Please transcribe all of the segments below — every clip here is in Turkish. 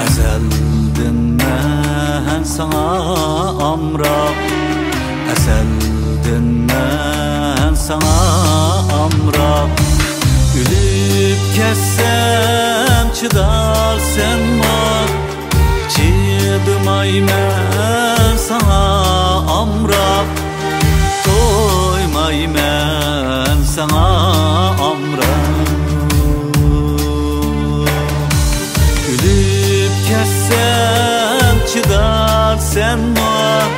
Ezelden ben sana amrab, ezelden ben sana amrab. Ülüp kessem çıdar sen var, çıdımay men sana amrab, toymay men sana amrab. Kessem çıdar sen var,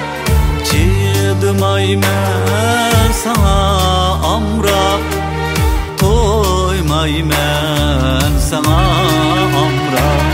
çıdımay men sana amrab, toymay men sana amrab.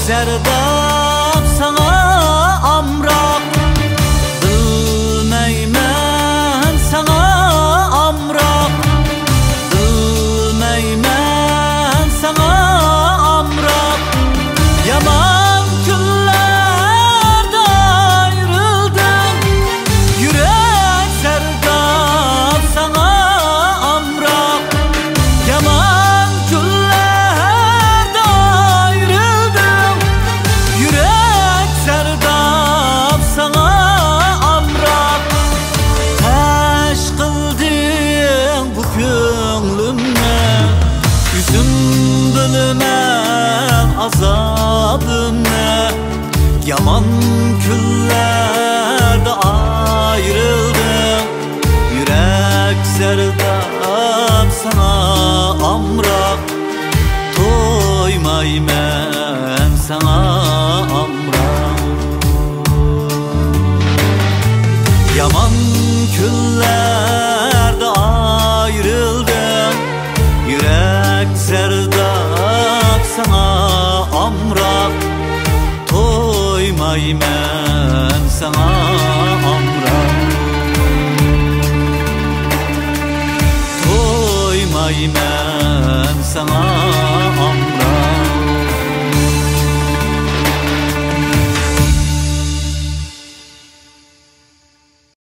Zerdab sana amrab, bilmeymen sana amrab, bilmeymen sana amrab. Yaman günlerde ayrıldım, yürek zerdab sana amrab. Yaman günlerde ayrıldım, yürek zerdab sana amrab. Taş kıldın bu gönlümle, yüzüm bilmem azabım ne. Yaman günlerde ayrıldım, yürek zerdab sana amrab, toymay men sana amrab. Yaman günlerde ayrıldım, yürek zerdab sana amrab, toymay men sana amrab, toymay men